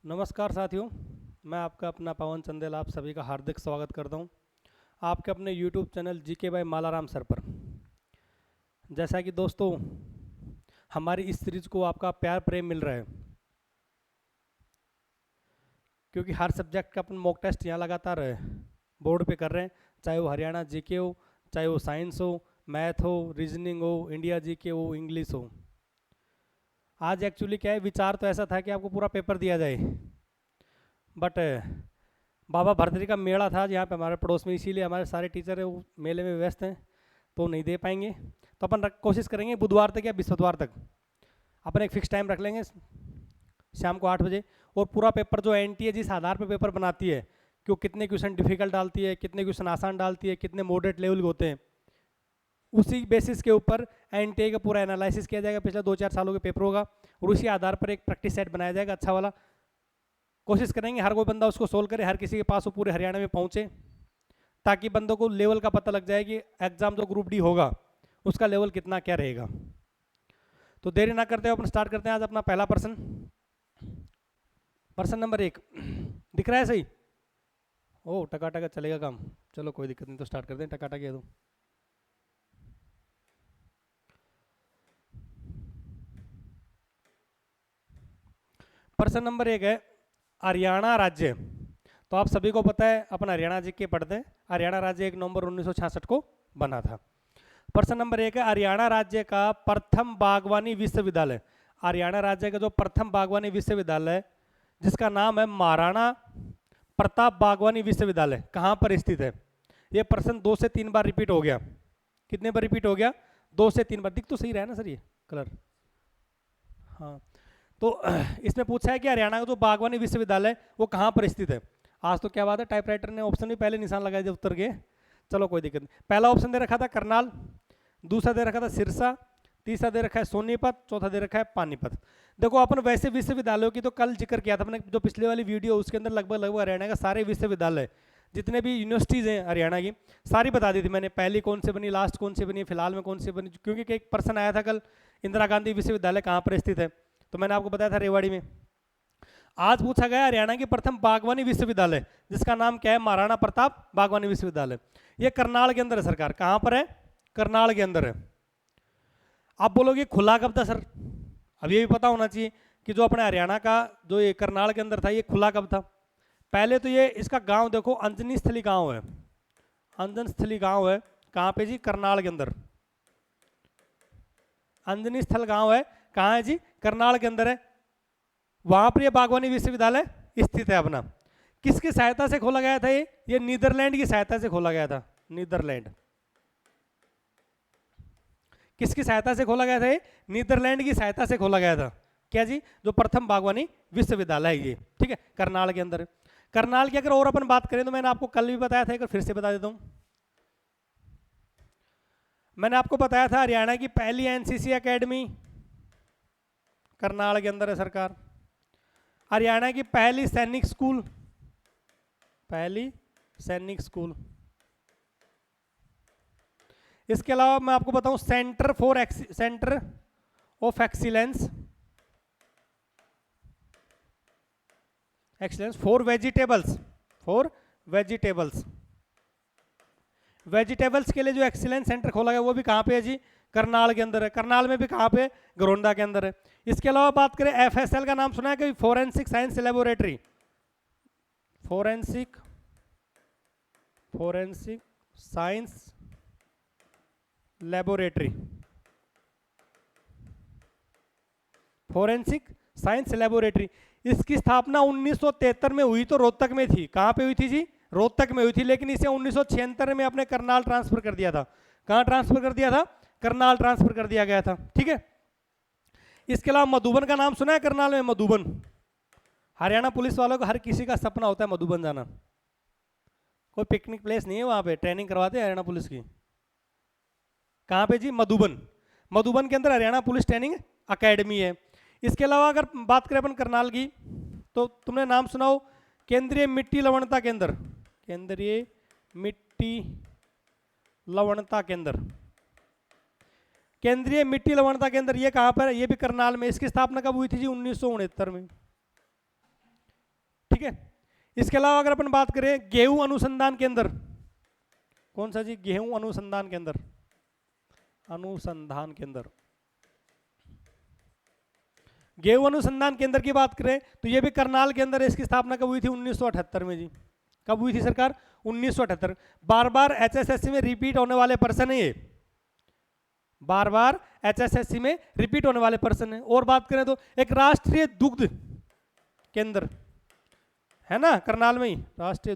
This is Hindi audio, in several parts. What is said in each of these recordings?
नमस्कार साथियों, मैं आपका अपना पवन चंदेल आप सभी का हार्दिक स्वागत करता हूं आपके अपने YouTube channel GK by Malaram sir पर। जैसा कि दोस्तों हमारी इस सीरीज को आपका प्यार प्रेम मिल रहा है, क्योंकि हर सब्जेक्ट का अपन मॉक टेस्ट यहाँ लगातार बोर्ड पे कर रहे हैं, चाहे वो हरियाणा जीके हो, चाहे वो साइंस हो, मैथ हो, रीजनिंग हो, इंडिया जीके हो, इंग्लिश हो। आज एक्चुअली क्या है, विचार तो ऐसा था कि आपको पूरा पेपर दिया जाए, बट बाबा भरतरी का मेला था यहाँ पे हमारे पड़ोस में, इसीलिए हमारे सारे टीचर है वो मेले में व्यस्त हैं तो नहीं दे पाएंगे। तो अपन कोशिश करेंगे बुधवार तक या बृहस्पतिवार तक अपन एक फिक्स टाइम रख लेंगे शाम को 8 बजे, और पूरा पेपर जो एनटीए जिस आधार पर पेपर बनाती है कि वो कितने क्वेश्चन डिफिकल्ट डालती है, कितने क्वेश्चन आसान डालती है, कितने मॉडरेट लेवल के होते हैं, उसी बेसिस के ऊपर एनटीए का पूरा एनालिसिस किया जाएगा पिछले 2-4 सालों के पेपरों का, और उसी आधार पर एक प्रैक्टिस सेट बनाया जाएगा अच्छा वाला। कोशिश करेंगे हर कोई बंदा उसको सोल्व करे, हर किसी के पास वो पूरे हरियाणा में पहुंचे, ताकि बंदों को लेवल का पता लग जाए कि एग्जाम जो ग्रुप डी होगा उसका लेवल कितना क्या रहेगा। तो देरी ना करते हुए अपन स्टार्ट करते हैं आज अपना पहला पर्सन नंबर 1 दिख रहा है सही? ओ टका चलेगा काम, चलो कोई दिक्कत नहीं, तो स्टार्ट करते हैं। टका ये दो। पर्सन नंबर 1 है हरियाणा राज्य। तो आप सभी को पता है अपन हरियाणा जी के पढ़ते हैं, हरियाणा राज्य 1 नवंबर 1966 को बना था। पर्सन नंबर 1 है हरियाणा राज्य का प्रथम बागवानी विश्वविद्यालय। हरियाणा राज्य का जो प्रथम बागवानी विश्वविद्यालय है जिसका नाम है महाराणा प्रताप बागवानी विश्वविद्यालय, कहाँ पर स्थित है? ये प्रश्न 2 से 3 बार रिपीट हो गया। कितने बार रिपीट हो गया? 2 से 3 बार। दिख तो सही रहा है ना सर ये कलर? हाँ, तो इसमें पूछा है कि हरियाणा का जो बागवानी विश्वविद्यालय वो कहाँ पर स्थित है। आज तो क्या बात है, टाइपराइटर ने ऑप्शन भी पहले निशान लगाया जब उत्तर के, चलो कोई दिक्कत नहीं। पहला ऑप्शन दे रखा था करनाल, दूसरा दे रखा था सिरसा, तीसरा दे रखा है सोनीपत, चौथा दे रखा है पानीपत। देखो अपन वैसे विश्वविद्यालयों की तो कल जिक्र किया था अपने, जो पिछले वाली वीडियो उसके अंदर लगभग हरियाणा का सारे विश्वविद्यालय जितने भी यूनिवर्सिटीज़ हैं हरियाणा की सारी बता दी थी मैंने, पहली कौन से बनी, लास्ट कौन सी बनी, फिलहाल में कौन सी बनी, क्योंकि एक पर्सन आया था कल इंदिरा गांधी विश्वविद्यालय कहाँ पर स्थित है, तो मैंने आपको बताया था रेवाड़ी में। आज पूछा गया हरियाणा की प्रथम बागवानी विश्वविद्यालय जिसका नाम क्या है? महाराणा प्रताप बागवानी विश्वविद्यालय। ये करनाल के अंदर है सरकार। कहाँ पर है? करनाल के अंदर है। आप बोलोगे खुला कब था सर? अब ये भी पता होना चाहिए कि जो अपने हरियाणा का जो ये करनाल के अंदर था ये खुला कब था। पहले तो ये इसका गांव देखो, अंजनी स्थली गांव है, अंजन स्थली गांव है। कहाँ पे जी? करनाल के अंदर। अंजनी स्थल गांव है, कहाँ है जी? करनाल के अंदर है। वहां पर ये बागवानी विश्वविद्यालय स्थित है अपना। किसकी सहायता से खोला गया था ये नीदरलैंड की सहायता से खोला गया था। नीदरलैंड किसकी सहायता से खोला गया था? ये नीदरलैंड की सहायता से खोला गया था। क्या जी? जो प्रथम बागवानी विश्वविद्यालय है ये, ठीक है, करनाल के अंदर। करनाल की अगर और अपन बात करें तो मैंने आपको कल भी बताया था, एक फिर से बता देता हूं। मैंने आपको बताया था हरियाणा की पहली एनसीसी एकेडमी करनाल के अंदर है सरकार। हरियाणा की पहली सैनिक स्कूल, पहली सैनिक स्कूल। इसके अलावा मैं आपको बताऊं centre of excellence for vegetables vegetables के लिए जो एक्सीलेंस सेंटर खोला गया वो भी कहाँ पे है जी? करनाल के अंदर है। करनाल में भी कहाँ पे? गरोंडा के अंदर है। इसके अलावा बात करें एफएसएल का नाम सुना है कि forensic science laboratory, forensic science laboratory, forensic science laboratory. इसकी स्थापना 1973 में हुई तो रोहतक में थी। कहाँ पे हुई थी जी? रोहतक में हुई थी, लेकिन इसे 1976 में अपने करनाल ट्रांसफर कर दिया था। कहाँ ट्रांसफर कर दिया था? करनाल ट्रांसफर कर दिया गया था, ठीक है। इसके अलावा मधुबन का नाम सुना है? करनाल में मधुबन, हरियाणा पुलिस वालों का हर किसी का सपना होता है मधुबन जाना। कोई पिकनिक प्लेस नहीं है वहाँ पे, ट्रेनिंग करवाते हैं हरियाणा पुलिस की। कहाँ पे जी? मधुबन। मधुबन के अंदर हरियाणा पुलिस ट्रेनिंग अकेडमी है। इसके अलावा अगर बात करें अपन करनाल की तो तुमने नाम सुनाओ केंद्रीय मिट्टी लवणता केंद्र, केंद्रीय मिट्टी लवणता केंद्र, केंद्रीय मिट्टी लवणता केंद्र ये कहाँ पर है? ये भी करनाल में। इसकी स्थापना कब हुई थी जी? 1969 में। ठीक है। इसके अलावा अगर अपन बात करें गेहूं अनुसंधान केंद्र, कौन सा जी, गेहूं अनुसंधान केंद्र, अनुसंधान केंद्र, गेहूं अनुसंधान केंद्र की बात करें तो ये भी करनाल के अंदर, इसकी स्थापना कब हुई थी? 1978 में जी। कब हुई थी सरकार? 1978। बार बार HSSC में रिपीट होने वाले पर्सन है ये, बार बार HSSC में रिपीट होने वाले पर्सन है। और बात करें तो एक राष्ट्रीय दुग्ध केंद्र है ना, करनाल में ही राष्ट्रीय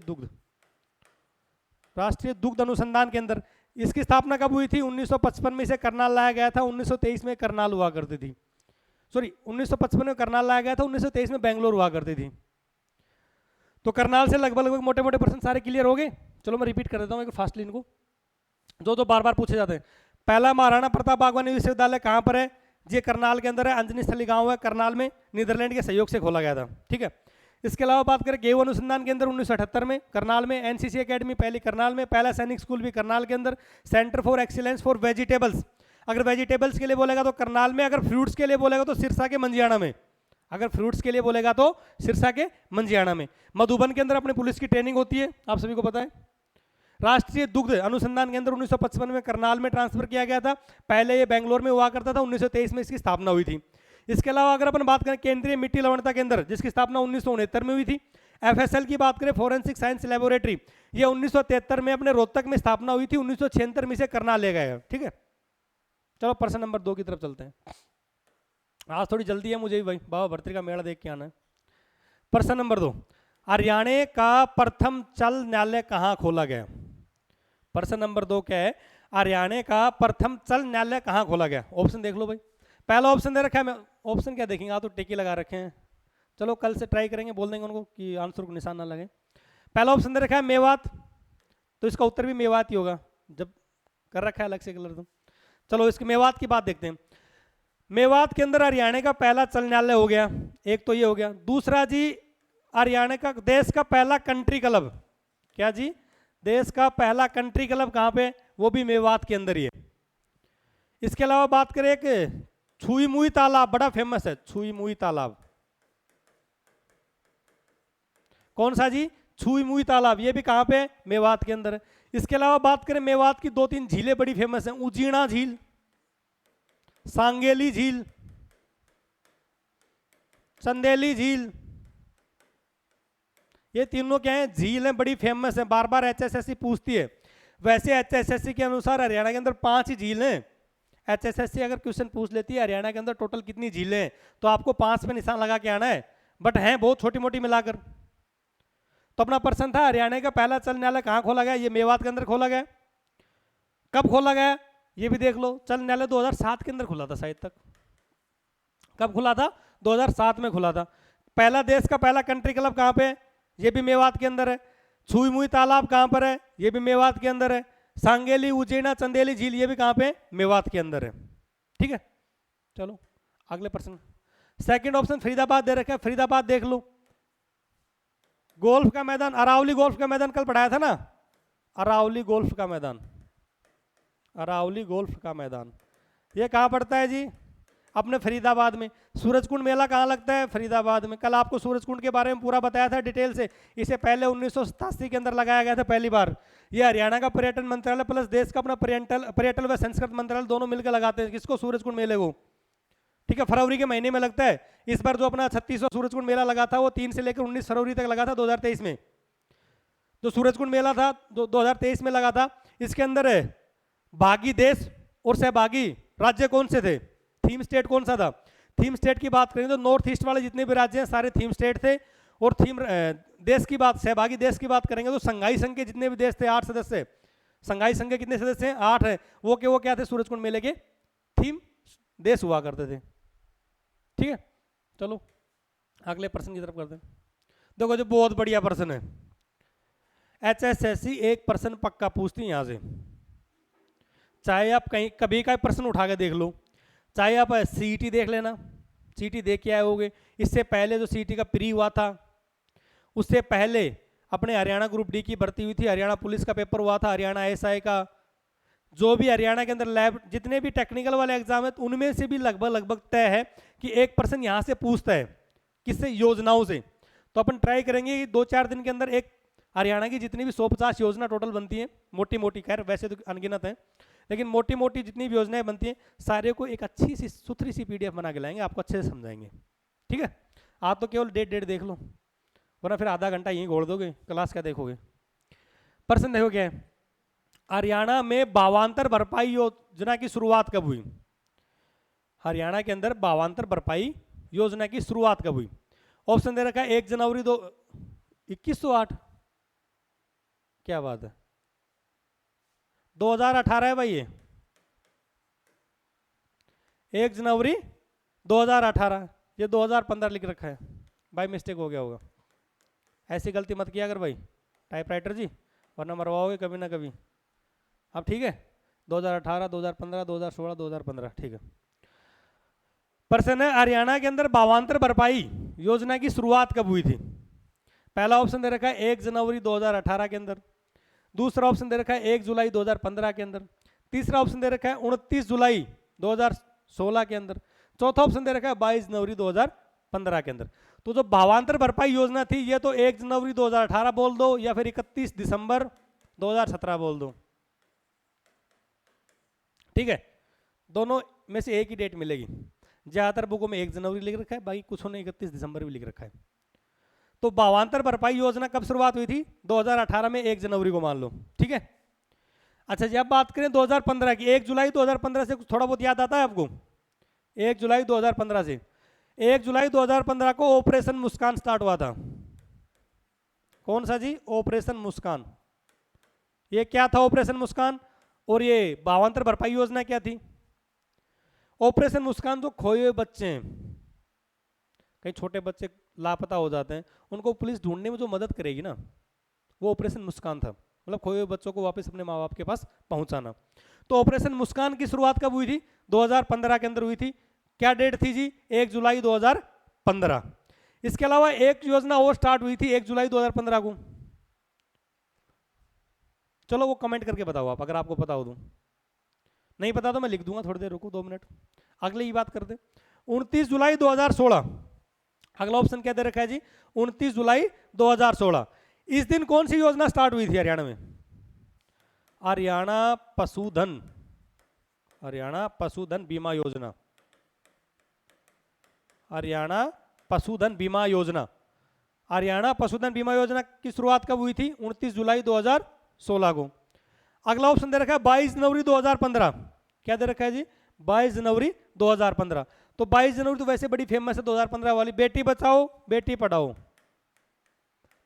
दुग्ध अनुसंधान केंद्र, इसकी स्थापना कब हुई थी? 1955 में इसे करनाल लाया गया था, 1923 में करनाल हुआ करती थी, सॉरी 1955 में करनाल लाया गया था, 1923 में बेंगलोर हुआ करती थी। तो करनाल से लगभग मोटे मोटे पर्सन सारे क्लियर हो गए। चलो मैं रिपीट कर देता हूँ एक फास्टली इनको, जो बार बार पूछे जाते हैं। पहला महाराणा प्रताप बागवानी विश्वविद्यालय कहाँ पर है? ये करनाल के अंदर है, अंजनी स्थली गाँव है करनाल में, नीदरलैंड के सहयोग से खोला गया था, ठीक है। इसके अलावा बात करें गेहूं अनुसंधान केंद्र 1978 में करनाल में, NCC एकेडमी पहली करनाल में, पहला सैनिक स्कूल भी करनाल के अंदर, centre for excellence for vegetables, अगर वेजिटेबल्स के लिए बोलेगा तो करनाल में, अगर फ्रूट्स के लिए बोलेगा तो सिरसा के मंजियाना में, अगर फ्रूट्स के लिए बोलेगा तो सिरसा के मंजियाना में। मधुबन के अंदर अपने पुलिस की ट्रेनिंग होती है, आप सभी को पता है। राष्ट्रीय दुग्ध अनुसंधान केंद्र 1955 में करनाल में ट्रांसफर किया गया था, पहले ये बेंगलोर में हुआ करता था, 1923 में इसकी स्थापना हुई थी। इसके अलावा अगर अपन बात करें केंद्रीय मिट्टी लवणता केंद्र, जिसकी स्थापना 1969 में हुई थी। FSL की बात करें फॉरेंसिक साइंस लेबोरेटरी, ये 1973 में अपने रोहतक में स्थापना हुई थी, 1976 में इसे करनाल ले गए, ठीक है। चलो प्रश्न नंबर 2 की तरफ चलते हैं। आज थोड़ी जल्दी है मुझे भी भाई, बाबा भर्तृका मेला देख के आना है। प्रश्न नंबर 2, हरियाणा का प्रथम चल न्यायालय कहाँ खोला गया? प्रश्न नंबर 2 क्या है? हरियाणा का प्रथम चल न्यायालय कहाँ खोला गया? ऑप्शन देख लो भाई। पहला ऑप्शन दे रखा है, मैं ऑप्शन क्या देखेंगे, आप तो टिकी लगा रखे हैं। चलो कल से ट्राई करेंगे, बोल देंगे उनको कि आंसर को निशान ना लगे। पहला ऑप्शन दे रखा है मेवात, तो इसका उत्तर भी मेवात ही होगा, जब कर रखा है अलग से कलर तो। चलो इसके मेवात की बात देखते हैं। मेवात के अंदर हरियाणा का पहला चल न्यायालय हो गया, एक तो ये हो गया। दूसरा जी, हरियाणा का देश का पहला कंट्री क्लब, क्या जी? देश का पहला कंट्री क्लब कहाँ पे? वो भी मेवात के अंदर ही है। इसके अलावा बात करें एक छुई मुई तालाब, बड़ा फेमस है छुई मुई तालाब, कौन सा जी? छुई मुई तालाब, ये भी कहाँ पे? मेवात के अंदर है। इसके अलावा बात करें मेवात की 2-3 झीलें बड़ी फेमस हैं, उजीना झील, सांगेली झील, चंदेली झील, ये तीनों क्या है? झील हैं, बड़ी फेमस है, बार बार HSSC पूछती है। वैसे HSSC के अनुसार हरियाणा के अंदर 5 ही झील हैं। HSSC अगर क्वेश्चन पूछ लेती है हरियाणा के अंदर टोटल कितनी झीलें हैं, तो आपको 5 पे निशान लगा के आना है, बट हैं बहुत छोटी मोटी मिलाकर। तो अपना प्रश्न था हरियाणा का पहला चल न्यायालय कहाँ खोला गया? ये मेवात के अंदर खोला गया। कब खोला गया ये भी देख लो। चल न्यायालय 2007 के अंदर खुला था शायद तक। कब खुला था? 2007 में खुला था। पहला देश का पहला कंट्री क्लब कहाँ पे? ये भी मेवात के अंदर है। छुई मुई तालाब कहाँ पर है? ये भी मेवात के अंदर है। सांगेली, उज्जैना, चंदेली झील, ये भी कहाँ पे? मेवात के अंदर है। ठीक है, चलो अगले प्रश्न। सेकंड ऑप्शन फरीदाबाद दे रखा है, फरीदाबाद देख लो। गोल्फ का मैदान, अरावली गोल्फ का मैदान कल पढ़ाया था ना, अरावली गोल्फ का मैदान, अरावली गोल्फ का मैदान, ये कहाँ पड़ता है जी? अपने फरीदाबाद में। सूरजकुंड मेला कहाँ लगता है? फरीदाबाद में। कल आपको सूरजकुंड के बारे में पूरा बताया था डिटेल से। इसे पहले 1987 के अंदर लगाया गया था पहली बार। ये हरियाणा का पर्यटन मंत्रालय प्लस देश का अपना पर्यटन व संस्कृति मंत्रालय दोनों मिलकर लगाते हैं किसको? सूरजकुंड मेले को। ठीक है, फरवरी के महीने में लगता है। इस बार जो अपना 36वां सूरजकुंड मेला लगा था वो 3 से लेकर 19 फरवरी तक लगा था 2023 में। जो सूरजकुंड मेला था 2023 में लगा था। इसके अंदर भागी देश और सहभागी राज्य कौन से थे? थीम स्टेट कौन सा था? थीम स्टेट की बात करें तो नॉर्थ ईस्ट वाले जितने भी राज्य हैं सारे थीम स्टेट थे। और थीम देश की बात, सहभागी देश की बात करेंगे तो संघाई संघ के जितने भी देश थे 8 सदस्य। संघाई संघ के कितने सदस्य हैं? 8 है। वो क्या थे? सूरजकुंड मेले के थीम देश हुआ करते थे। ठीक है, चलो अगले प्रश्न की तरफ करते हैं। देखो जो बहुत बढ़िया प्रश्न है, HSSC एक प्रश्न पक्का पूछती है यहाँ से, चाहे आप कहीं कभी का प्रश्न उठा के देख लो, चाहे आप CET देख लेना, CET देख के आए होगे। इससे पहले जो CET का प्री हुआ था, उससे पहले अपने हरियाणा ग्रुप डी की भर्ती हुई थी, हरियाणा पुलिस का पेपर हुआ था, हरियाणा SI का, जो भी हरियाणा के अंदर लैब जितने भी टेक्निकल वाले एग्जाम है उनमें से भी लगभग तय है कि एक पर्सन यहाँ से पूछता है, किससे? योजनाओं से। तो अपन ट्राई करेंगे कि 2-4 दिन के अंदर एक हरियाणा की जितनी भी 150 योजना टोटल बनती है, मोटी मोटी, खैर वैसे तो अनगिनत है, लेकिन मोटी मोटी जितनी भी योजनाएं बनती हैं सारे को एक अच्छी सी सुथरी सी PDF बना के लाएंगे, आपको अच्छे से समझाएंगे। ठीक है, आप तो केवल डेट देख लो, वरना फिर आधा घंटा यहीं घोड़ दोगे, क्लास क्या देखोगे। प्रश्न देखो क्या है, हरियाणा में भावांतर भरपाई योजना की शुरुआत कब हुई? हरियाणा के अंदर भावांतर भरपाई योजना की शुरुआत कब हुई? ऑप्शन दे रखा है 1 जनवरी 2108, क्या बात है, 2018 है भाई, ये 1 जनवरी 2018, ये 2015 लिख रखा है, बाई मिस्टेक हो गया होगा। ऐसी गलती मत किया अगर भाई टाइपराइटर जी, वरना मरवाओगे कभी ना कभी। अब ठीक है, 2018, 2015, 2016, 2015, ठीक है। प्रश्न है, हरियाणा के अंदर भावांतर भरपाई योजना की शुरुआत कब हुई थी? पहला ऑप्शन दे रखा है 1 जनवरी 2018 के अंदर, दूसरा ऑप्शन दे रखा है 1 जुलाई 2015 के अंदर, तीसरा ऑप्शन दे रखा है 29 जुलाई 2016 के अंदर, चौथा ऑप्शन दे रखा है 22 जनवरी 2015 के अंदर। तो जो भावांतर भरपाई योजना थी ये तो 1 जनवरी 2018 बोल दो या फिर 31 दिसंबर 2017 बोल दो, ठीक है, दोनों में से एक ही डेट मिलेगी। ज्यादातर बुकों में 1 जनवरी लिख रखा है, बाकी कुछ ने 31 दिसंबर भी लिख रखा है। तो भावांतर भरपाई योजना कब शुरुआत हुई थी? 2018 में 1 जनवरी को मान लो, ठीक है। अच्छा जी, अब बात करें 2015 की, 1 जुलाई 2015 से थोड़ा बहुत याद आता है आपको? 1 जुलाई 2015 से, 1 जुलाई 2015 को ऑपरेशन मुस्कान स्टार्ट हुआ था। कौन सा जी? ऑपरेशन मुस्कान। ये क्या था ऑपरेशन मुस्कान, और ये भावांतर भरपाई योजना क्या थी? ऑपरेशन मुस्कान जो खोए हुए बच्चे हैं, कई छोटे बच्चे लापता हो जाते हैं, उनको पुलिस ढूंढने में जो मदद करेगी ना, वो ऑपरेशन मुस्कान था, मतलब खोए हुए बच्चों को वापस अपने माँ बाप के पास पहुंचाना। तो ऑपरेशन मुस्कान की शुरुआत कब हुई थी? 2015 के अंदर हुई थी। क्या डेट थी जी? 1 जुलाई 2015। इसके अलावा एक योजना और स्टार्ट हुई थी 1 जुलाई 2015 को, चलो वो कमेंट करके बताओ आप, अगर आपको पता हो तो। नहीं पता तो मैं लिख दूंगा, थोड़ी देर रुको, 2 मिनट, अगले ही बात करते। 29 जुलाई 2016, अगला ऑप्शन क्या दे रखा है जी? 29 जुलाई 2016। इस दिन कौन सी योजना स्टार्ट हुई थी हरियाणा में? हरियाणा पशुधन, हरियाणा पशुधन बीमा योजना, हरियाणा पशुधन बीमा योजना। हरियाणा पशुधन बीमा योजना की शुरुआत कब हुई थी? 29 जुलाई 2016 को। अगला ऑप्शन दे रखा है 22 जनवरी 2015, क्या दे रखा है जी? 22 जनवरी 2015। तो 22 जनवरी तो वैसे बड़ी फेमस है 2015 वाली, बेटी बचाओ बेटी पढ़ाओ,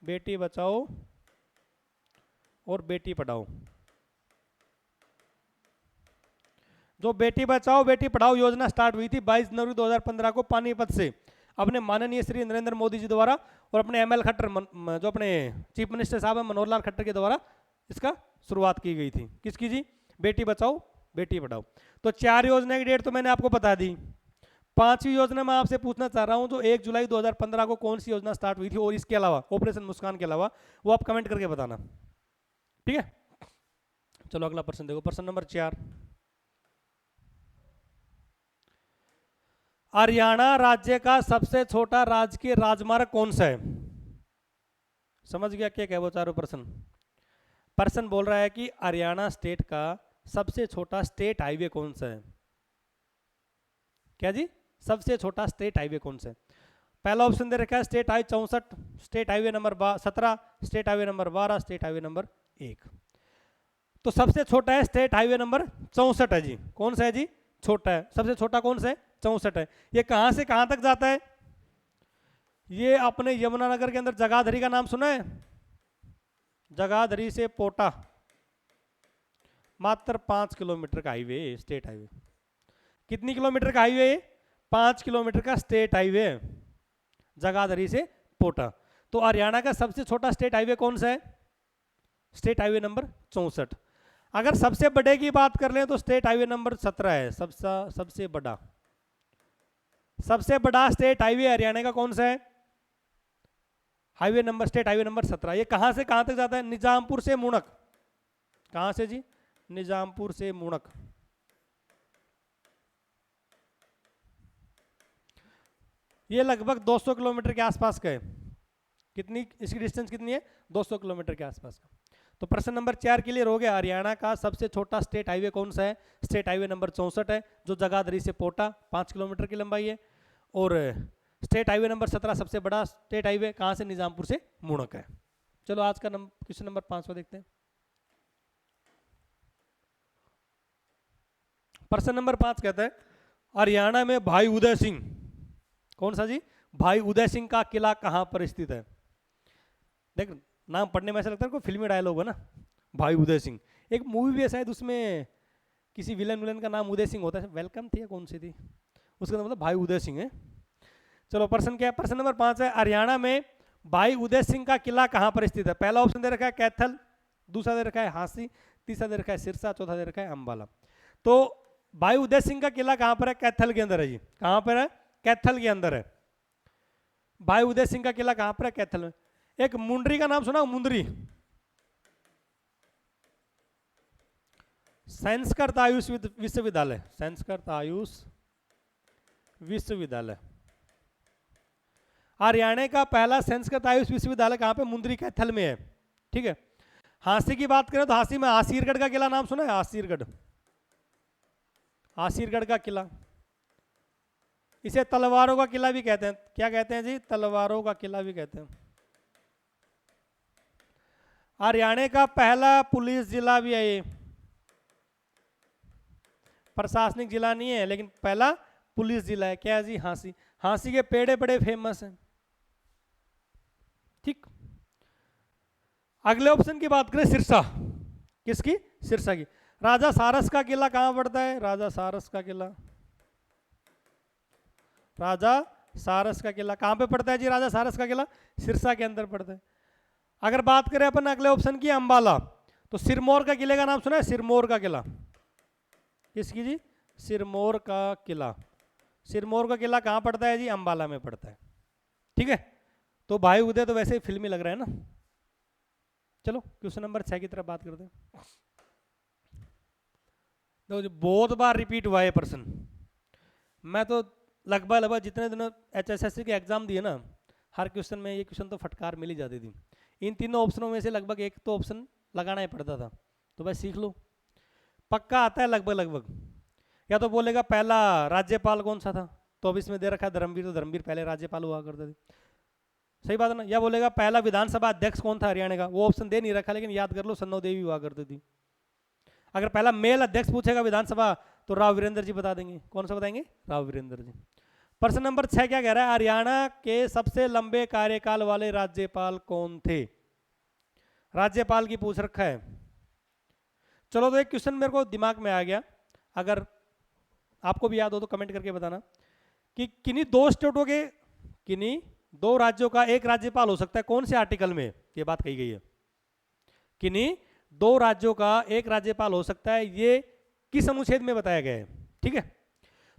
बेटी बचाओ और बेटी पढ़ाओ। जो बेटी बचाओ बेटी पढ़ाओ योजना स्टार्ट हुई थी 22 जनवरी 2015 को पानीपत से, अपने माननीय श्री नरेंद्र मोदी जी द्वारा और अपने ML खट्टर, जो अपने चीफ मिनिस्टर साहब हैं मनोहर लाल खट्टर के द्वारा इसका शुरुआत की गई थी। किसकी जी? बेटी बचाओ बेटी पढ़ाओ। तो 4 योजना की डेट तो मैंने आपको बता दी। 5वीं योजना मैं आपसे पूछना चाह रहा हूं, जो 1 जुलाई 2015 को कौन सी योजना स्टार्ट हुई थी, और इसके अलावा ऑपरेशन मुस्कान के अलावा, वो आप कमेंट करके बताना, ठीक है। चलो अगला प्रश्न देखो, प्रश्न नंबर 4। हरियाणा राज्य का सबसे छोटा राजकीय राजमार्ग कौन सा है? समझ गया क्या क्या वो चारों प्रश्न? प्रश्न बोल रहा है कि हरियाणा स्टेट का सबसे छोटा स्टेट हाईवे कौन सा है? क्या जी? सबसे छोटा स्टेट हाईवे कौन सा है? पहला ऑप्शन दे रखा है state highway 64, state highway number 17, state highway number 12, state highway number 1। तो सबसे छोटा है स्टेट हाईवे नंबर 64 है जी। कौन सा है जी? छोटा है। सबसे छोटा कौन सा है? 64 है। ये कहां से कहां तक जाता है? ये अपने यमुनानगर के अंदर जगाधरी का नाम सुना है? जगाधरी से पोटा मात्र 5 किलोमीटर का हाईवे, स्टेट हाईवे। कितनी किलोमीटर का हाईवे? 5 किलोमीटर का स्टेट हाईवे, जगाधरी से पोटा। तो हरियाणा का सबसे छोटा स्टेट हाईवे कौन सा है? State highway number 64। अगर सबसे बड़े की बात कर लें तो स्टेट हाईवे नंबर 17 है सबसे बड़ा। सबसे बड़ा स्टेट हाईवे हरियाणा का कौन सा है? Highway number, state highway number 17। ये कहां से कहां तक जाता है? निजामपुर से मुणक। कहां से जी? निजामपुर से मुणक। ये लगभग 200 किलोमीटर के आसपास का है। कितनी, इसकी डिस्टेंस कितनी है, 200 किलोमीटर के आसपास का। तो प्रश्न नंबर 4 क्लियर हो गया। हरियाणा का सबसे छोटा स्टेट हाईवे कौन सा है, स्टेट हाईवे नंबर 64 है, जो जगाधरी से पोटा 5 किलोमीटर की लंबाई है। और स्टेट हाईवे नंबर 17 सबसे बड़ा स्टेट हाईवे कहाँ से, निजामपुर से मुणक है। चलो आज का क्वेश्चन नंबर 5 देखते हैं। प्रश्न नंबर 5 कहता है हरियाणा में भाई उदय सिंह, कौन सा जी, भाई उदय सिंह का किला कहाँ पर स्थित है। देख नाम पढ़ने में ऐसा लगता है कोई फिल्मी डायलॉग है ना, भाई उदय सिंह। एक मूवी भी है शायद, उसमें किसी विलन का नाम उदय सिंह होता है, वेलकम थी या कौन सी थी, उसका मतलब भाई उदय सिंह है। चलो प्रश्न क्या है, प्रश्न नंबर 5 है हरियाणा में भाई उदय सिंह का किला कहाँ पर स्थित है। पहला ऑप्शन दे रखा है कैथल, दूसरा दे रखा है हांसी, तीसरा दे रखा है सिरसा, चौथा दे रखा है अंबाला। तो भाई उदय सिंह का किला कहाँ पर है, कैथल के अंदर है जी। कहाँ पर है, कैथल के अंदर है। भाई उदय सिंह का किला कहाँ पर है, कैथल में। एक मुंडरी का नाम सुना, मुंदरी, संस्कृत आयुष विश्वविद्यालय, संस्कृत आयुष विश्वविद्यालय। हरियाणा का पहला संस्कृत आयुष विश्वविद्यालय कहाँ पे, मुंदरी कैथल में है। ठीक है। हांसी की बात करें तो हांसी में आसीरगढ़ का किला नाम सुना है, आसीरगढ़, आसीरगढ़ का किला, इसे तलवारों का किला भी कहते हैं। क्या कहते हैं जी, तलवारों का किला भी कहते हैं। हरियाणा का पहला पुलिस जिला भी है ये, प्रशासनिक जिला नहीं है लेकिन पहला पुलिस जिला है। क्या है जी, हांसी। हांसी के पेड़े बड़े फेमस हैं। ठीक। अगले ऑप्शन की बात करें, सिरसा, किसकी, सिरसा की। राजा सारस का किला कहां पड़ता है, राजा सारस का किला, राजा सारस का किला कहां पे पड़ता है जी, राजा सारस का किला सिरसा के अंदर पड़ता है। अगर बात करें अपन अगले ऑप्शन की, अंबाला, तो सिरमौर का किले का नाम सुना है, सिरमौर का किला, किसकी जी, सिरमौर का किला। सिरमौर का किला कहां पड़ता है जी, अंबाला में पड़ता है। ठीक है। तो भाई उदय तो वैसे ही फिल्मी लग रहा है ना। चलो क्वेश्चन नंबर 6 की तरफ बात करते हैं। तो बहुत बार रिपीट हुआ है प्रश्न, मैं तो लगभग जितने दिनों HSSC के एग्जाम दिए ना, हर क्वेश्चन में ये क्वेश्चन तो फटकार मिल ही जाती थी। इन तीनों ऑप्शनों में से लगभग एक तो ऑप्शन लगाना ही पड़ता था, तो भाई सीख लो, पक्का आता है लगभग लगभग। या तो बोलेगा पहला राज्यपाल कौन सा था, तो अब इसमें दे रखा है धर्मवीर, तो धर्मवीर पहले राज्यपाल हुआ करते थे, सही बात है ना। या बोलेगा पहला विधानसभा अध्यक्ष कौन था हरियाणा का, वो ऑप्शन दे नहीं रखा, लेकिन याद कर लो सन्नो देवी हुआ करती थी। अगर पहला मेल अध्यक्ष पूछेगा विधानसभा, तो राव वीरेंद्र जी बता देंगे। कौन सा बताएंगे, राव वीरेंद्र जी। प्रश्न नंबर 6 क्या कह रहा है, हरियाणा के सबसे लंबे कार्यकाल वाले राज्यपाल कौन थे। राज्यपाल की पूछ रखा है। चलो तो एक क्वेश्चन मेरे को दिमाग में आ गया, अगर आपको भी याद हो तो कमेंट करके बताना, कि किन्हीं दो स्टेटों के, किन्हीं दो राज्यों का एक राज्यपाल हो सकता है, कौन से आर्टिकल में ये बात कही गई है, किन्हीं दो राज्यों का एक राज्यपाल हो सकता है, ये किस अनुच्छेद में बताया गया है। ठीक है।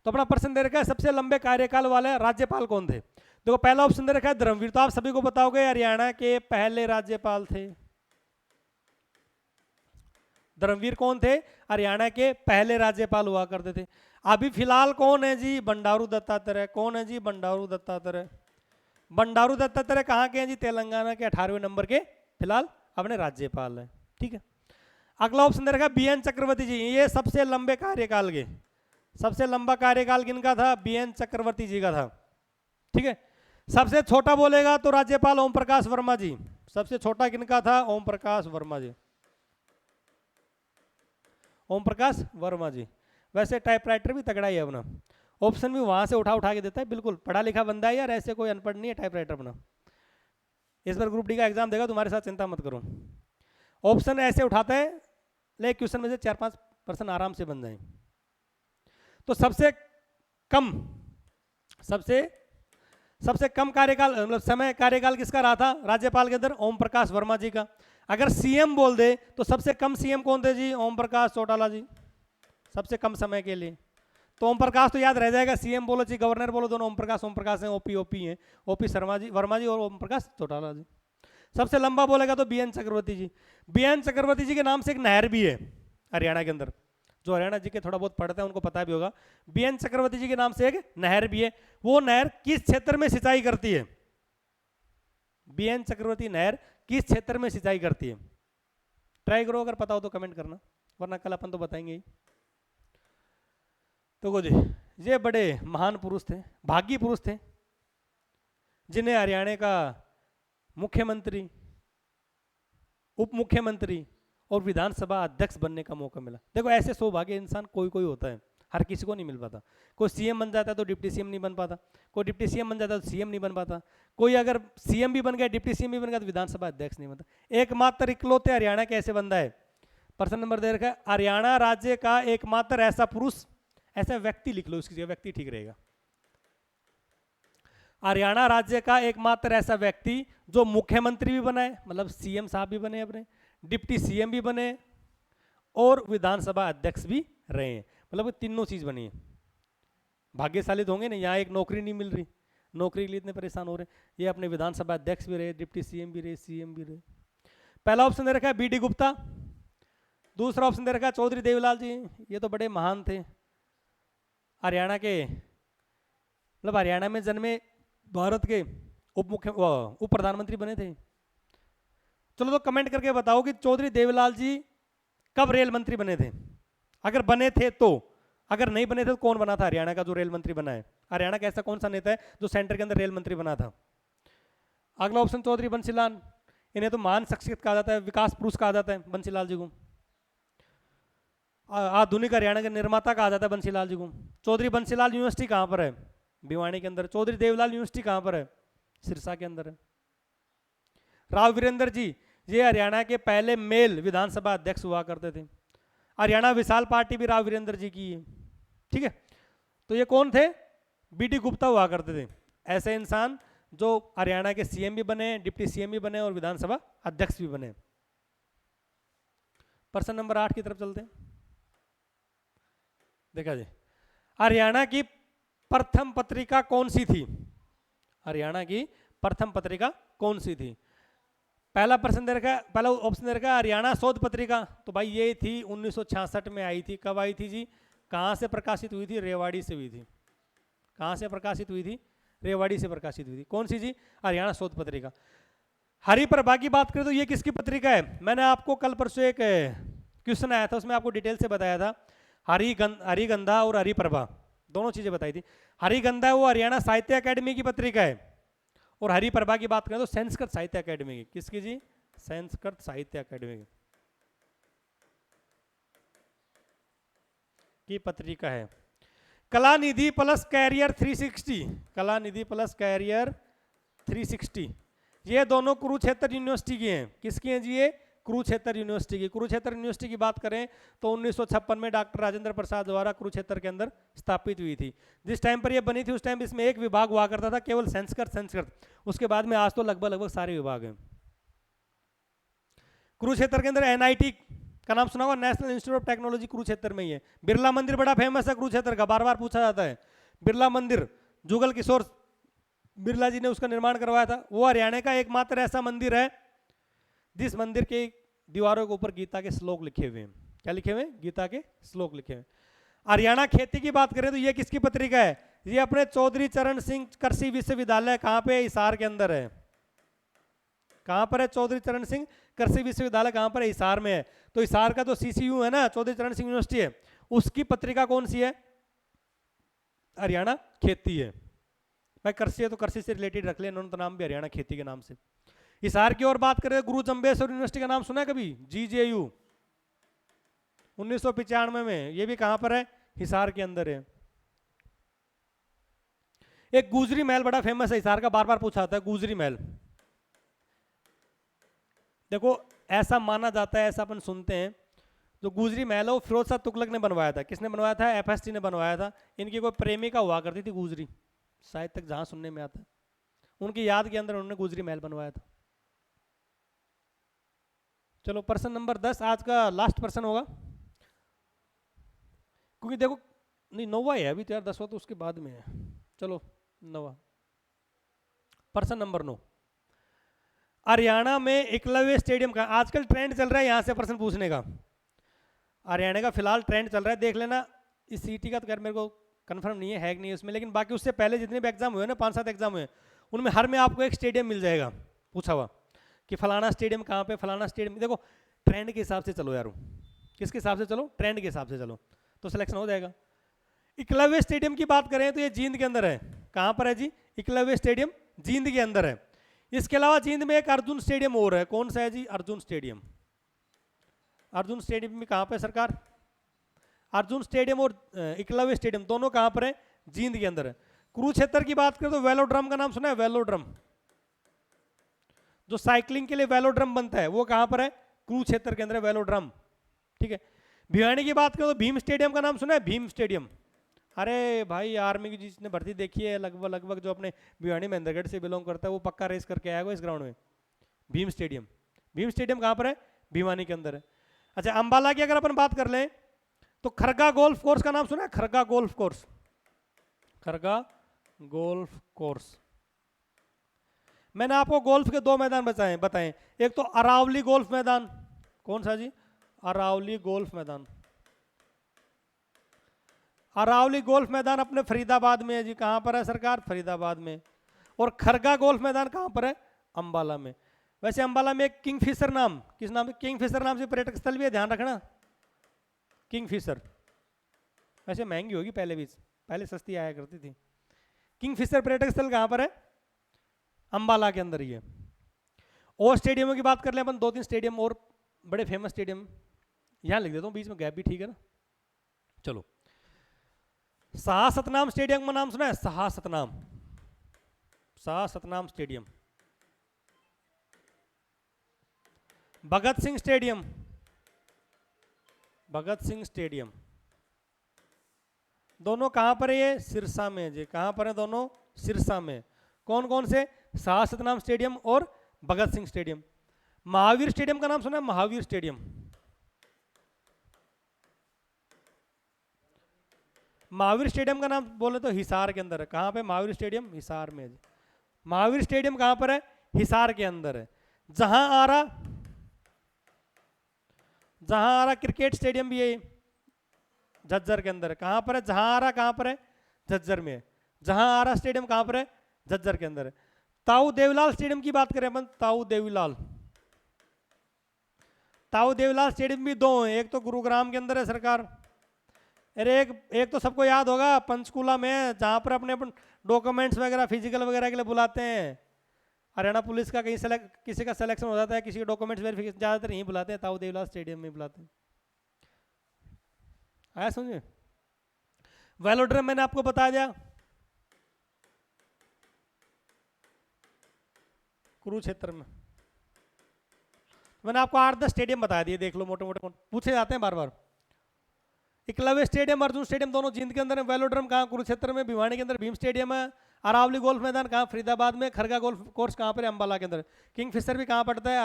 तो अपना प्रश्न दे रखा है सबसे लंबे कार्यकाल वाले राज्यपाल कौन थे। देखो पहला ऑप्शन दे रखा है धर्मवीर, तो आप सभी को बताओगे हरियाणा के पहले राज्यपाल थे। धर्मवीर कौन थे, हरियाणा के पहले राज्यपाल हुआ करते थे। अभी फिलहाल कौन है जी, बंडारू दत्तात्रेय। कौन है जी, बंडारू दत्तात्रेय। बंडारू दत्तात्रेय कहाँ के हैं जी, तेलंगाना के 18वें नंबर के फिलहाल अपने राज्यपाल हैं। ठीक है। अगला ऑप्शन दे रखा है BN चक्रवर्ती जी, ये सबसे लंबे कार्यकाल के, सबसे लंबा कार्यकाल किनका था, BN चक्रवर्ती जी का था। ठीक है। सबसे छोटा बोलेगा तो राज्यपाल ओम प्रकाश वर्मा जी। सबसे छोटा किनका था, ओम प्रकाश वर्मा जी, ओम प्रकाश वर्मा जी। वैसे टाइपराइटर भी तगड़ा ही है अपना, ऑप्शन भी वहां से उठा उठा के देता है, बिल्कुल पढ़ा लिखा बंदा है यार, ऐसे कोई अनपढ़ नहीं है टाइपराइटर अपना। इस बार ग्रुप डी का एग्जाम देगा, तुम्हारे साथ चिंता मत करो। ऑप्शन ऐसे उठाता है, ले क्वेश्चन में से 4-5% आराम से बन जाए। तो सबसे कम कार्यकाल, मतलब समय कार्यकाल किसका रहा था राज्यपाल के अंदर, ओम प्रकाश वर्मा जी का। अगर CM बोल दे तो सबसे कम CM कौन थे जी, ओम प्रकाश चौटाला जी, सबसे कम समय के लिए। तो ओम प्रकाश तो याद रह जाएगा, CM बोलो जी गवर्नर बोलो, दोनों ओम प्रकाश हैं, OP हैं, OP शर्मा जी, वर्मा जी और ओम प्रकाश चौटाला जी। सबसे लंबा बोलेगा तो BN चक्रवर्ती जी। BN चक्रवर्ती जी के नाम से एक नहर भी है हरियाणा के अंदर, जो हरियाणा जी के थोड़ा बहुत पढ़ते हैं उनको पता भी होगा। BN चक्रवर्ती जी के नाम से एक नहर भी है। वो नहर किस क्षेत्र में सिंचाई करती है, बीएन चक्रवर्ती नहर किस क्षेत्र में सिंचाई करती है? ट्राई करो, अगर पता हो तो कमेंट करना, वरना कल अपन तो बताएंगे ही। तो जी ये बड़े महान पुरुष थे, भाग्य पुरुष थे, जिन्हें हरियाणा का मुख्यमंत्री, उप मुख्यमंत्री और विधानसभा अध्यक्ष बनने का मौका मिला। देखो ऐसे सौभाग्य इंसान कोई कोई होता है, हर किसी को नहीं मिल पाता। कोई सीएम बन जाता है तो डिप्टी सीएम नहीं बन पाता, कोई डिप्टी सीएम बन जाता है तो सीएम नहीं बन पाता, कोई अगर सीएम भी बन गया, डिप्टी सीएम भी बन गया तो विधानसभा अध्यक्ष नहीं बनता। एकमात्र इकलौते हरियाणा के ऐसे बंदा है। प्रश्न नंबर दे रखा है, हरियाणा राज्य का एकमात्र ऐसा पुरुष, ऐसा व्यक्ति लिख लो, उसकी जगह व्यक्ति ठीक रहेगा। हरियाणा राज्य का एकमात्र ऐसा व्यक्ति जो मुख्यमंत्री भी बना है, मतलब सीएम साहब भी बने, अपने डिप्टी सीएम भी बने और विधानसभा अध्यक्ष भी रहे हैं, मतलब तीनों चीज बनी है। भाग्यशाली तो होंगे ना, यहाँ एक नौकरी नहीं मिल रही, नौकरी के लिए इतने परेशान हो रहे हैं, ये अपने विधानसभा अध्यक्ष भी रहे, डिप्टी सीएम भी रहे, सीएम भी रहे। पहला ऑप्शन दे रखा है बी डी गुप्ता, दूसरा ऑप्शन दे रखा है चौधरी देवीलाल जी, ये तो बड़े महान थे, हरियाणा के, मतलब हरियाणा में जन्मे, भारत के उप प्रधानमंत्री बने थे। चलो तो कमेंट करके बताओ कि चौधरी देवीलाल जी कब रेल मंत्री बने थे, अगर बने थे तो, अगर नहीं बने थे तो कौन बना था हरियाणा का जो रेल मंत्री बना है? हरियाणा का ऐसा कौन सा नेता है जो सेंटर के अंदर रेल मंत्री बना था? अगला ऑप्शन चौधरी बंसीलाल, इन्हें तो महान शख्सियत कहा जाता है, विकास पुरुष कहा जाता है बंसीलाल जी को, आधुनिक हरियाणा के निर्माता कहा जाता है बंसीलाल जी को। चौधरी बंसीलाल यूनिवर्सिटी कहाँ पर है? भिवानी के अंदर। चौधरी देवीलाल यूनिवर्सिटी कहाँ पर है? सिरसा के अंदर है। राव वीरेंद्र जी, ये हरियाणा के पहले मेल विधानसभा अध्यक्ष हुआ करते थे। हरियाणा विशाल पार्टी भी राव वीरेंद्र जी की है, ठीक है। तो ये कौन थे? बी डी गुप्ता हुआ करते थे, ऐसे इंसान जो हरियाणा के सीएम भी बने, डिप्टी सीएम भी बने और विधानसभा अध्यक्ष भी बने। प्रश्न नंबर 8 की तरफ चलते हैं। देखा जी, हरियाणा की प्रथम पत्रिका कौन सी थी? हरियाणा की प्रथम पत्रिका कौन सी थी? पहला प्रश्न दे रखा है, पहला ऑप्शन दे रखा है हरियाणा शोध पत्रिका, तो भाई ये थी 1966 में आई थी। कब आई थी जी? कहाँ से प्रकाशित हुई थी? रेवाड़ी से हुई थी। कहाँ से प्रकाशित हुई थी? रेवाड़ी से प्रकाशित हुई थी। कौन सी जी? हरियाणा शोध पत्रिका। हरिप्रभा की बात करें तो ये किसकी पत्रिका है? मैंने आपको कल परसों एक क्वेश्चन आया था, उसमें आपको डिटेल से बताया था। हरिगंधा और हरिप्रभा दोनों चीजें बताई थी। हरिगंधा वो हरियाणा साहित्य अकेडमी की पत्रिका है, और हरिप्रभा की बात करें तो संस्कृत साहित्य अकेडमी की। किसकी जी? संस्कृत साहित्य अकेडमी की पत्रिका है। Kalanidhi plus career 360, Kalanidhi plus career 360, ये दोनों कुरुक्षेत्र यूनिवर्सिटी की हैं। किसकी हैं जी? ये कुरुक्षेत्र यूनिवर्सिटी की। कुरुक्षेत्र यूनिवर्सिटी की बात करें तो 1956 में डॉक्टर राजेंद्र प्रसाद द्वारा कुरुक्षेत्र के अंदर स्थापित हुई थी। जिस टाइम पर ये बनी थी उस टाइम इसमें एक विभाग हुआ करता था, केवल संस्कृत। उसके बाद में आज तो लगभग सारे विभाग हैं। कुरुक्षेत्र के अंदर एनआईटी का नाम सुना होगा, national institute of technology Kurukshetra में ही है। बिरला मंदिर बड़ा फेमस है कुरुक्षेत्र का, बार बार पूछा जाता है। बिरला मंदिर जुगल किशोर बिरला जी ने उसका निर्माण करवाया था। वो हरियाणा का एकमात्र ऐसा मंदिर है जिस मंदिर के दीवारों के ऊपर गीता के श्लोक लिखे हुए हैं। क्या लिखे हुए हैं? गीता के श्लोक लिखे हुए। हरियाणा खेती की बात करें तो ये किसकी पत्रिका है? ये अपने चौधरी चरण सिंह कृषि विश्वविद्यालय, कहाँ पे? हिसार के अंदर है। कहाँ पर है चौधरी चरण सिंह कृषि विश्वविद्यालय? कहाँ पर है? हिसार में है। तो हिसार का तो सीसीयू है ना, चौधरी चरण सिंह यूनिवर्सिटी है, उसकी पत्रिका कौन सी है? हरियाणा खेती है। भाई कृषि है तो कृषि से रिलेटेड रख ले, इन्होंने तो नाम भी हरियाणा खेती के नाम से। हिसार की और बात करें, गुरु जम्बेश्वर यूनिवर्सिटी का नाम सुना है कभी? GJU 1995 में, ये भी कहां पर है? हिसार के अंदर है। एक गुजरी महल बड़ा फेमस है हिसार का, बार बार पूछा जाता है गुजरी महल। देखो ऐसा माना जाता है, ऐसा अपन सुनते हैं, जो गुजरी महल है वो फिरोज शाह तुगलक ने बनवाया था। किसने बनवाया था? FST ने बनवाया था। इनकी कोई प्रेमिका हुआ करती थी गुजरी, शायद तक जहां सुनने में आता है, उनकी याद के अंदर उन्होंने गुजरी महल बनवाया था। चलो प्रश्न नंबर 10 आज का लास्ट प्रश्न होगा, क्योंकि देखो नहीं 9वां है अभी तो यार, 10वां तो उसके बाद में है। चलो 9वां प्रश्न नंबर 9, हरियाणा में एकलव्य स्टेडियम का, आजकल ट्रेंड चल रहा है यहां से प्रश्न पूछने का। हरियाणा का फिलहाल ट्रेंड चल रहा है, देख लेना। इस सीटी का तो खैर मेरे को कंफर्म नहीं है कि नहीं उसमें, लेकिन बाकी उससे पहले जितने भी एग्जाम हुए ना, 5-7 एग्जाम हुए, उनमें हर में आपको एक स्टेडियम मिल जाएगा। पूछा हुआ कि फलाना स्टेडियम कहाँ पे, फलाना स्टेडियम, देखो ट्रेंड के हिसाब से चलो यारो, किसके हिसाब से चलो, ट्रेंड के हिसाब से चलो, तो सिलेक्शन हो जाएगा। एकलव्य स्टेडियम की बात करें तो ये जींद के अंदर है। कहाँ पर है जी? एकलव्य स्टेडियम जींद के अंदर है। इसके अलावा जींद में एक अर्जुन स्टेडियम और है, कौन सा है जी? अर्जुन स्टेडियम। अर्जुन स्टेडियम में कहाँ पे सरकार? अर्जुन स्टेडियम और एकलव्य स्टेडियम दोनों कहाँ पर है? जींद के अंदर है। कुरुक्षेत्र की बात करें तो वेलोड्रम का नाम सुना है? वेलोड्रम, जो साइकिलिंग के लिए वेलोड्रम बनता है वो कहाँ पर है? कुरुक्षेत्र के अंदर है वेलोड्रम, ठीक है। भिवानी की बात करें तो भीम स्टेडियम का नाम सुना है? भीम स्टेडियम। अरे भाई आर्मी की जिसने भर्ती देखी है लगभग लगभग जो अपने भिवानी महेंद्रगढ़ से बिलोंग करता है वो पक्का रेस करके आएगा इस ग्राउंड में। भीम स्टेडियम, भीम स्टेडियम कहाँ पर है? भिवानी के अंदर है। अच्छा अंबाला की अगर अपन बात कर लें तो खरगा गोल्फ कोर्स का नाम सुना है? Kharga golf course, Kharga golf course. मैंने आपको गोल्फ के दो मैदान बताएं, एक तो अरावली गोल्फ मैदान, कौन सा जी? अरावली गोल्फ मैदान। अरावली गोल्फ मैदान अपने फरीदाबाद में है जी। कहाँ पर है सरकार? फरीदाबाद में। और खरगा गोल्फ मैदान कहाँ पर है? अंबाला में। वैसे अंबाला में एक किंगफिशर नाम, किस नाम? किंगफिशर नाम से पर्यटक स्थल भी है, ध्यान रखना। किंगफिशर वैसे महंगी होगी, पहले सस्ती आया करती थी। किंगफिशर पर्यटक स्थल कहाँ पर है? अंबाला के अंदर ही है। और स्टेडियमों की बात कर ले अपन, दो तीन स्टेडियम और बड़े फेमस स्टेडियम यहाँ लिख देता हूँ, बीच में गैप भी ठीक है ना। चलो सतनाम स्टेडियम का नाम सुना है? Satnam stadium. Bhagat Singh stadium, Bhagat Singh stadium. दोनों कहां पर है? ये सिरसा में जी। कहां पर है दोनों? सिरसा में। कौन कौन से? सतनाम स्टेडियम और भगत सिंह स्टेडियम। महावीर स्टेडियम का नाम सुना है? महावीर स्टेडियम। महावीर स्टेडियम का नाम बोले तो हिसार के अंदर है। कहां पे? महावीर स्टेडियम हिसार में है जी। महावीर स्टेडियम कहां पर है? हिसार के अंदर है। जहां आरा क्रिकेट स्टेडियम भी है झज्जर के अंदर। कहां पर है? जहां आरा कहां पर है? झज्जर में है। जहां आरा स्टेडियम कहां पर है? झज्जर के अंदर है। ताऊ देवीलाल स्टेडियम की बात करें अपन, ताऊ देवीलाल स्टेडियम भी दो हैं, एक तो गुरुग्राम के अंदर है सरकार। अरे एक तो सबको याद होगा पंचकूला में, जहां पर अपने अपन डॉक्यूमेंट्स वगैरह फिजिकल वगैरह के लिए बुलाते हैं। हरियाणा पुलिस का कहीं किसी का सिलेक्शन हो जाता है, किसी के डॉक्यूमेंट्स वेरिफिकेशन, ज़्यादातर यहीं बुलाते हैं, ताऊ देवीलाल स्टेडियम में बुलाते हैं। आया समझे? वेलोड्रम मैंने आपको बता दिया, कुरुक्षेत्र में। मैंने आपको 8-10 स्टेडियम बता दिए, देख लो मोटे मोटे पूछे जाते हैं बार बार। एकलव्य स्टेडियम, अर्जुन स्टेडियम दोनों जींद के अंदर है। वेलोड्रम कहाँ? कुरुक्षेत्र में। भिवानी के अंदर भीम स्टेडियम है। अरावली गोल्फ मैदान कहाँ? फरीदाबाद में। खरगा गोल्फ कोर्स कहाँ पर है? अंबाला के अंदर। किंगफिशर भी कहाँ पड़ता है?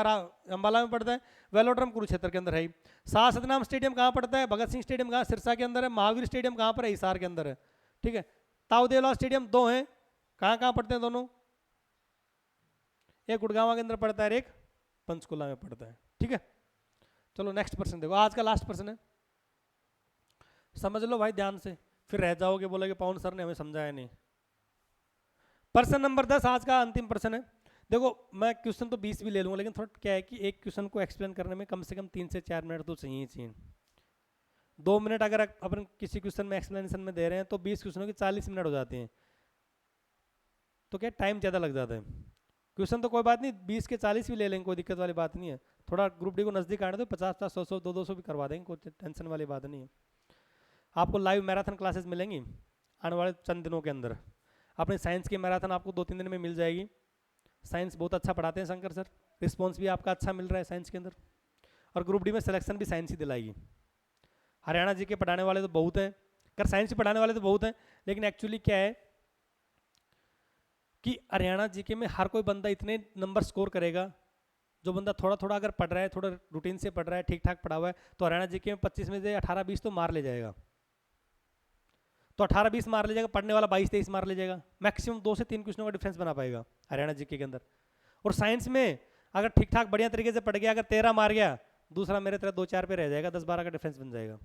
अंबाला में पड़ता है। वेलोड्रम कुरुक्षेत्र के अंदर है। सतनाम स्टेडियम कहाँ पड़ता है? भगत सिंह स्टेडियम कहाँ? सिरसा के अंदर है। महावीर स्टेडियम कहाँ पर है? हिसार के अंदर है, ठीक है। ताऊ देवीलाल स्टेडियम दो हैं, कहाँ कहाँ पड़ते हैं दोनों? एक गुड़गांव के अंदर पड़ता है, एक पंचकुला में पड़ता है, ठीक है। चलो नेक्स्ट प्रश्न देखो, आज का लास्ट प्रश्न है, समझ लो भाई ध्यान से, फिर रह जाओगे बोलोगे पवन सर ने हमें समझाया नहीं। प्रश्न नंबर 10 आज का अंतिम प्रश्न है। देखो मैं क्वेश्चन तो 20 भी ले लूंगा, लेकिन थोड़ा क्या है कि एक क्वेश्चन को एक्सप्लेन करने में कम से कम 3 से 4 मिनट तो चाहिए ही चाहिए। 2 मिनट अगर अपन किसी क्वेश्चन में एक्सप्लेनेशन में दे रहे हैं तो 20 क्वेश्चनों की 40 मिनट हो जाते हैं, तो क्या टाइम ज़्यादा लग जाता है। क्वेश्चन तो कोई बात नहीं, 20 के 40 भी ले लेंगे, कोई दिक्कत वाली बात नहीं है। थोड़ा ग्रुप डी को नज़दीक आने दो, 50-50, 100-100, 200 भी करवा देंगे, कोई टेंशन वाली बात नहीं है। आपको लाइव मैराथन क्लासेस मिलेंगी आने वाले चंद दिनों के अंदर। अपने साइंस की मैराथन आपको 2-3 दिन में मिल जाएगी। साइंस बहुत अच्छा पढ़ाते हैं शंकर सर, रिस्पॉन्स भी आपका अच्छा मिल रहा है साइंस के अंदर, और ग्रुप डी में सिलेक्शन भी साइंस ही दिलाएगी। हरियाणा जी के पढ़ाने वाले तो बहुत हैं, अगर साइंस ही पढ़ाने वाले तो बहुत हैं, लेकिन एक्चुअली क्या है कि हरियाणा जीके में हर कोई बंदा इतने नंबर स्कोर करेगा, जो बंदा थोड़ा थोड़ा अगर पढ़ रहा है, थोड़ा रूटीन से पढ़ रहा है, ठीक ठाक पढ़ा हुआ है, तो हरियाणा जीके में 25 में से 18-20 तो मार ले जाएगा। तो 18-20 मार ले जाएगा, पढ़ने वाला 22-23 मार ले जाएगा, मैक्सिमम 2 से 3 क्वेश्चनों का डिफरेंस बना पाएगा हरियाणा जीके के अंदर। और साइंस में अगर ठीक ठाक बढ़िया तरीके से पढ़ गया, अगर 13 मार गया, दूसरा मेरे तरह 2-4 पे रह जाएगा, 10-12 का डिफरेंस बन जाएगा।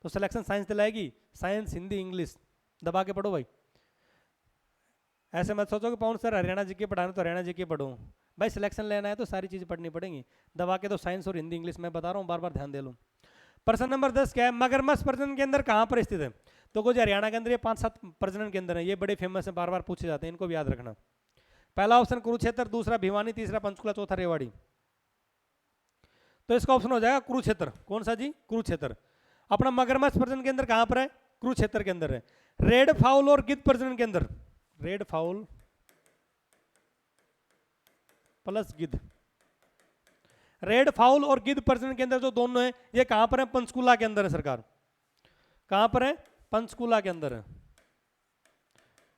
तो सिलेक्शन साइंस दिलाएगी, साइंस हिंदी इंग्लिश दबा के पढ़ो भाई। ऐसे मत सोचो कि पवन सर हरियाणा जीके पढ़ाने तो हरियाणा जीके पढ़ो, भाई सिलेक्शन लेना है तो सारी चीज़ें पढ़नी पड़ेंगी, दबा के तो साइंस और हिंदी इंग्लिश में बता रहा हूँ, बार बार ध्यान दे लो। प्रश्न नंबर 10 क्या है, मगरमच्छ प्रजनन के अंदर कहाँ पर स्थित है? तो कुछ हरियाणा के अंदर ये 5-7 प्रजनन केंद्र हैं, ये बड़े फेमस हैं, बार बार पूछे जाते हैं, इनको भी याद रखना। पहला ऑप्शन कुरुक्षेत्र, दूसरा भिवानी, तीसरा पंचकुला, चौथा रेवाड़ी। तो इसका ऑप्शन हो जाएगा कुरुक्षेत्र। कौन सा जी? कुरुक्षेत्र। अपना मगरमच्छ प्रजनन केंद्र कहाँ पर है? कुरुक्षेत्र के अंदर है। रेड फाउल और गिद्ध प्रजनन केंद्र, रेड फाउल प्लस गिद्ध, रेड फाउल और गिद्ध प्रजनन केंद्र जो दोनों है, ये कहां पर है? पंचकुला के अंदर है सरकार। कहां पर है? पंचकुला के अंदर है।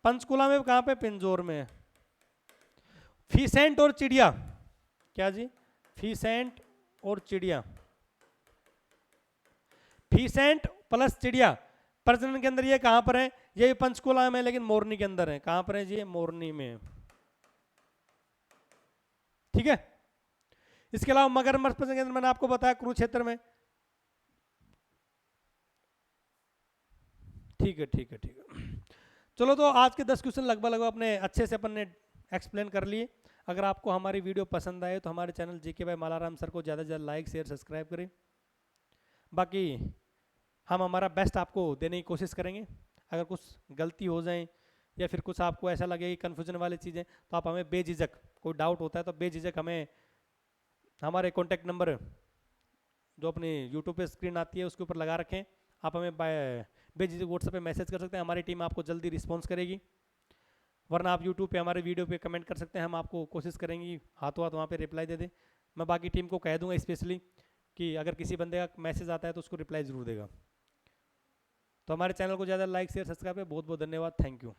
पंचकुला में कहां पे? पिंजौर में है। फीसेंट और चिड़िया, क्या जी? फीसेंट और चिड़िया, फीसेंट प्लस चिड़िया प्रजनन के अंदर ये कहां पर है? ये पंचकुला में, लेकिन मोरनी के अंदर है। कहां पर है जी? मोरनी में। ठीक है। इसके अलावा मगरमच्छ प्रजनन केंद्र मैंने आपको बताया कुरुक्षेत्र में। ठीक है ठीक है ठीक है। चलो, तो आज के 10 क्वेश्चन लगभग अपने अच्छे से अपन ने एक्सप्लेन कर लिए। अगर आपको हमारी वीडियो पसंद आए तो हमारे channel GK by Malaram sir को ज़्यादा से ज़्यादा लाइक शेयर सब्सक्राइब करें। बाकी हम हमारा बेस्ट आपको देने की कोशिश करेंगे। अगर कुछ गलती हो जाए या फिर कुछ आपको ऐसा लगे कि कन्फ्यूजन वाली चीज़ें, तो आप हमें बेझिझक, कोई डाउट होता है तो बेझिझक हमें हमारे कॉन्टैक्ट नंबर जो अपनी यूट्यूब पे स्क्रीन आती है उसके ऊपर लगा रखें। आप हमें बेझिझक व्हाट्सएप पे मैसेज कर सकते हैं, हमारी टीम आपको जल्दी रिस्पॉन्स करेगी। वरना आप यूट्यूब पे हमारे वीडियो पे कमेंट कर सकते हैं, हम आपको कोशिश करेंगे हाथों हाथ वहाँ पे रिप्लाई दे दें। मैं बाकी टीम को कह दूंगा स्पेशली कि अगर किसी बंदे का मैसेज आता है तो उसको रिप्लाई ज़रूर देगा। तो हमारे चैनल को ज़्यादा लाइक शेयर सब्सक्राइब, बहुत बहुत धन्यवाद, थैंक यू।